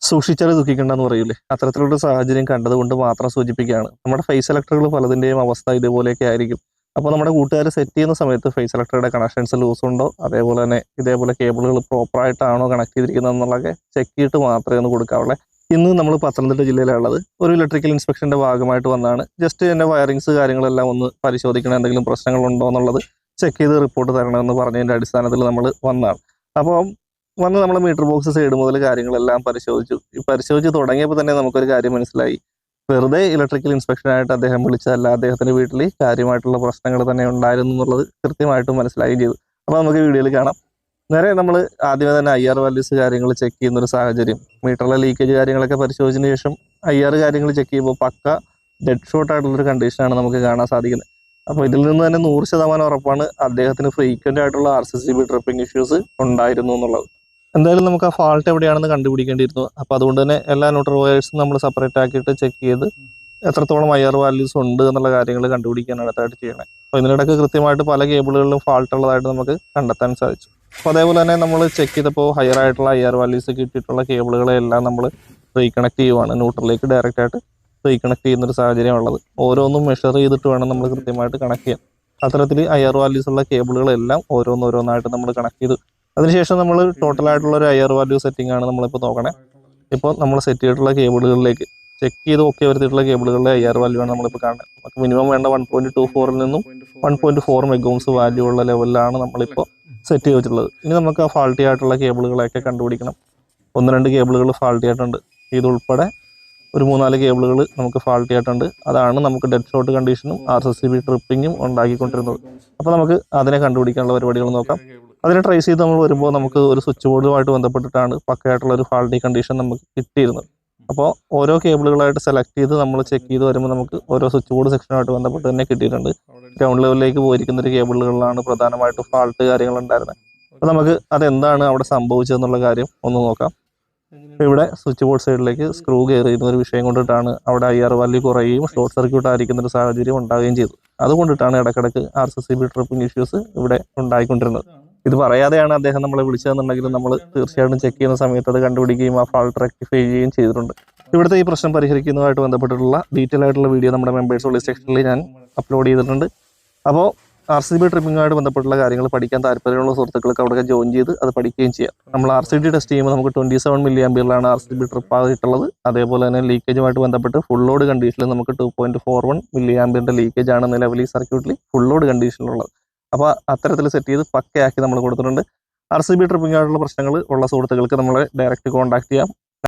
സൂക്ഷിച്ചാൽ ദുഃഖിക്കേണ്ടെന്ന് പറയൂലേ, അത്തരത്തിലുള്ള സാഹചര്യം കണ്ടതുകൊണ്ട് മാത്രം സൂചിപ്പിക്കുകയാണ്. നമ്മുടെ ഫേസ് സെലക്ടറുകൾ പലതിൻ്റെയും അവസ്ഥ ഇതുപോലെയൊക്കെ ആയിരിക്കും. അപ്പോൾ നമ്മുടെ കൂട്ടുകാർ സെറ്റ് ചെയ്യുന്ന സമയത്ത് ഫേസ് സെലക്ടറുടെ കണക്ഷൻസ് ലൂസ് ഉണ്ടോ, അതേപോലെ തന്നെ ഇതേപോലെ കേബിളുകൾ പ്രോപ്പറായിട്ടാണോ കണക്ട് ചെയ്തിരിക്കുന്നത് എന്നുള്ളതൊക്കെ ചെക്ക് ചെയ്തിട്ട് മാത്രമേ ഒന്ന് കൊടുക്കാവുള്ളൂ. ഇന്ന് നമ്മൾ പത്തനംതിട്ട ജില്ലയിലുള്ളത് ഒരു ഇലക്ട്രിക്കൽ ഇൻസ്പെക്ഷൻ്റെ ഭാഗമായിട്ട് വന്നാണ്. ജസ്റ്റ് എൻ്റെ വയറിങ്സ് കാര്യങ്ങളെല്ലാം ഒന്ന് പരിശോധിക്കണം, എന്തെങ്കിലും പ്രശ്നങ്ങളുണ്ടോ എന്നുള്ളത് ചെക്ക് ചെയ്ത് റിപ്പോർട്ട് തരണമെന്ന് പറഞ്ഞതിൻ്റെ അടിസ്ഥാനത്തിൽ നമ്മൾ വന്നതാണ്. അപ്പോൾ വന്ന് നമ്മൾ മീറ്റർ ബോക്സ് സൈഡ് മുതൽ കാര്യങ്ങളെല്ലാം പരിശോധിച്ച് തുടങ്ങിയപ്പോൾ തന്നെ നമുക്കൊരു കാര്യം മനസ്സിലായി. വെറുതെ ഇലക്ട്രിക്കൽ ഇൻസ്പെക്ഷനായിട്ട് അദ്ദേഹം വിളിച്ചതല്ല, അദ്ദേഹത്തിൻ്റെ വീട്ടിൽ കാര്യമായിട്ടുള്ള പ്രശ്നങ്ങൾ തന്നെ ഉണ്ടായിരുന്നു എന്നുള്ളത് കൃത്യമായിട്ടും മനസ്സിലാവുകയും ചെയ്തു. അപ്പോൾ നമുക്ക് വീഡിയോയിൽ കാണാം. നേരെ നമ്മൾ ആദ്യമേ തന്നെ IR വാല്യൂസ് കാര്യങ്ങൾ ചെക്ക് ചെയ്യുന്നൊരു സാഹചര്യം, മീറ്ററിലെ ലീക്കേജ് കാര്യങ്ങളൊക്കെ പരിശോധിച്ചതിന് ശേഷം IR കാര്യങ്ങൾ ചെക്ക് ചെയ്യുമ്പോൾ പക്ക ഡെഡ് ഷോർട്ട് ആയിട്ടുള്ളൊരു കണ്ടീഷനാണ് നമുക്ക് കാണാൻ സാധിക്കുന്നത്. അപ്പോൾ ഇതിൽ നിന്ന് തന്നെ 100% ഉറപ്പാണ് അദ്ദേഹത്തിന് ഫ്രീക്വൻ്റ് ആയിട്ടുള്ള RCCB ട്രിപ്പിംഗ് ഇഷ്യൂസ് ഉണ്ടായിരുന്നു എന്നുള്ളത്. എന്തായാലും നമുക്ക് ആ ഫാൾട്ട് എവിടെയാണെന്ന് കണ്ടുപിടിക്കേണ്ടിയിരുന്നു. അപ്പോൾ അതുകൊണ്ട് തന്നെ എല്ലാ ന്യൂട്രൽ വയേഴ്സും നമ്മൾ സെപ്പറേറ്റ് ആക്കിയിട്ട് ചെക്ക് ചെയ്ത് എത്രത്തോളം IR വാല്യൂസ് ഉണ്ട് എന്നുള്ള കാര്യങ്ങൾ കണ്ടുപിടിക്കാൻ അടുത്തായിട്ട് ചെയ്യണം. അപ്പോൾ ഇതിനിടയ്ക്ക് കൃത്യമായിട്ട് പല കേബിളുകളിലും ഫാൾട്ട് ഉള്ളതായിട്ട് നമുക്ക് കണ്ടെത്താൻ സാധിച്ചു. അപ്പോൾ അതേപോലെ തന്നെ നമ്മൾ ചെക്ക് ചെയ്തപ്പോൾ ഹയർ ആയിട്ടുള്ള IR വാല്യൂസ് കിട്ടിയിട്ടുള്ള കേബിളുകളെല്ലാം നമ്മൾ റീകണക്ട് ചെയ്യുവാണ്. ന്യൂട്രലിലേക്ക് ഡയറക്റ്റ് ആയിട്ട് റീകണക്ട് ചെയ്യുന്നൊരു സാഹചര്യമുള്ളത്. ഓരോന്നും മെഷർ ചെയ്തിട്ട് വേണം നമ്മൾ കൃത്യമായിട്ട് കണക്ട് ചെയ്യാൻ. അത്തരത്തിൽ IR വാല്യൂസ് ഉള്ള കേബിളുകളെല്ലാം ഓരോന്നായിട്ട് നമ്മൾ കണക്ട് ചെയ്തു. അതിനുശേഷം നമ്മൾ ടോട്ടലായിട്ടുള്ള ഒരു IR വാല്യൂ സെറ്റിംഗ് ആണ് നമ്മളിപ്പോൾ നോക്കണേ. ഇപ്പോൾ നമ്മൾ സെറ്റ് ചെയ്തിട്ടുള്ള കേബിളുകളിലേക്ക് ചെക്ക് ചെയ്ത് ഓക്കെ വരുത്തിയിട്ടുള്ള കേബിളുകളിലെ IR വാല്യൂ ആണ് നമ്മളിപ്പോൾ കാണുന്നത്. നമുക്ക് മിനിമം വേണ്ട 1.24 നിന്നും 1.4 മെഗോംസ് വാല്യൂ ഉള്ള ലെവലിലാണ് നമ്മളിപ്പോൾ സെറ്റ് ചെയ്ത് വെച്ചിട്ടുള്ളത്. ഇനി നമുക്ക് ആ ഫാൾട്ടി ആയിട്ടുള്ള കേബിളുകളൊക്കെ കണ്ടുപിടിക്കണം. 1-2 കേബിളുകൾ ഫാൾട്ടി ആയിട്ടുണ്ട്. ഇതുൾപ്പെടെ ഒരു 3-4 കേബിളുകൾ നമുക്ക് ഫാൾട്ടി ആയിട്ടുണ്ട്. അതാണ് നമുക്ക് ഡെഡ് ഷോർട്ട് കണ്ടീഷനും RCCB ട്രിപ്പിങ്ങും ഉണ്ടാക്കിക്കൊണ്ടിരുന്നത്. അപ്പോൾ നമുക്ക് അതിനെ കണ്ടുപിടിക്കാനുള്ള പരിപാടികൾ നോക്കാം. അതിനെ ട്രേസ് ചെയ്ത് നമ്മൾ വരുമ്പോൾ നമുക്ക് ഒരു സ്വിച്ച് ബോർഡുമായിട്ട് ബന്ധപ്പെട്ടിട്ടാണ് പക്കയായിട്ടുള്ള ഒരു ഫാൾട്ടി കണ്ടീഷൻ നമുക്ക് കിട്ടിയിരുന്നത്. അപ്പോൾ ഓരോ കേബിളുകളായിട്ട് സെലക്ട് ചെയ്ത് നമ്മൾ ചെക്ക് ചെയ്ത് വരുമ്പോൾ നമുക്ക് ഓരോ സ്വിച്ച് ബോർഡ് സെക്ഷനുമായിട്ട് ബന്ധപ്പെട്ട് തന്നെ കിട്ടിയിട്ടുണ്ട്. ഗ്രൗണ്ട് ലെവലിലേക്ക് പോയിരിക്കുന്ന ഒരു കേബിളുകളിലാണ് പ്രധാനമായിട്ടും ഫാൾട്ട് കാര്യങ്ങൾ ഉണ്ടായിരുന്നത്. അപ്പോൾ നമുക്ക് അതെന്താണ് അവിടെ സംഭവിച്ചതെന്നുള്ള കാര്യം ഒന്ന് നോക്കാം. ഇവിടെ സ്വിച്ച് ബോർഡ് സൈഡിലേക്ക് സ്ക്രൂ കയറി ചെയ്യുന്ന ഒരു വിഷയം കൊണ്ടിട്ടാണ് അവിടെ IR വാല്യൂ കുറയുകയും ഷോർട്ട് സർക്യൂട്ട് ആയിരിക്കുന്ന ഒരു സാഹചര്യം ഉണ്ടാവുകയും ചെയ്തു. അതുകൊണ്ടിട്ടാണ് ഇടയ്ക്കിടയ്ക്ക് RCCB ട്രിപ്പിംഗ് ഇഷ്യൂസ് ഇവിടെ ഉണ്ടായിക്കൊണ്ടിരുന്നത്. ഇത് പറയാതെയാണ് അദ്ദേഹം നമ്മളെ വിളിച്ചതെന്നുണ്ടെങ്കിലും നമ്മൾ തീർച്ചയായിട്ടും ചെക്ക് ചെയ്യുന്ന സമയത്ത് അത് കണ്ടുപിടിക്കുകയും ആ ഫാൾട്ട് റെക്ടിഫൈ ചെയ്യുകയും ചെയ്തിട്ടുണ്ട്. ഇവിടുത്തെ ഈ പ്രശ്നം പരിഹരിക്കുന്നതുമായിട്ട് ബന്ധപ്പെട്ടിട്ടുള്ള ഡീറ്റെയിൽ ആയിട്ടുള്ള വീഡിയോ നമ്മുടെ മെമ്പേഴ്സ് ഉള്ള സെക്ഷനിൽ ഞാൻ അപ്ലോഡ് ചെയ്തിട്ടുണ്ട്. അപ്പോൾ RCCB ട്രിപ്പിങ്ങുമായിട്ട് ബന്ധപ്പെട്ടുള്ള കാര്യങ്ങൾ പഠിക്കാൻ താല്പര്യമുള്ള സുഹൃത്തുക്കൾക്ക് അവിടെ ജോയിൻ ചെയ്ത് അത് പഠിക്കുകയും ചെയ്യാം. നമ്മൾ RCD ടെസ്റ്റ് ചെയ്യുമ്പോൾ നമുക്ക് 27 മില്ലി ആംപിയറിലാണ് RCCB ട്രിപ്പ് ആയിട്ടുള്ളത്. അതേപോലെ തന്നെ ലീക്കേജുമായിട്ട് ബന്ധപ്പെട്ട് ഫുൾ ലോഡ് കണ്ടീഷനിൽ നമുക്ക് 2.41 മില്ലി ആംപിയറിൻ്റെ ലീക്കേജ് ആണ് നിലവിൽ ഈ സർക്യൂട്ടിൽ ഫുൾ ലോഡ് കണ്ടീഷനിലുള്ളത്. അപ്പോൾ അത്തരത്തിൽ സെറ്റ് ചെയ്ത് പക്കയാക്കി നമ്മൾ കൊടുത്തിട്ടുണ്ട്. RCCB ട്രിപ്പിംഗ് ആയിട്ടുള്ള പ്രശ്നങ്ങൾ ഉള്ള സുഹൃത്തുക്കൾക്ക് നമ്മളെ ഡയറക്റ്റ് കോൺടാക്ട് ചെയ്യാം.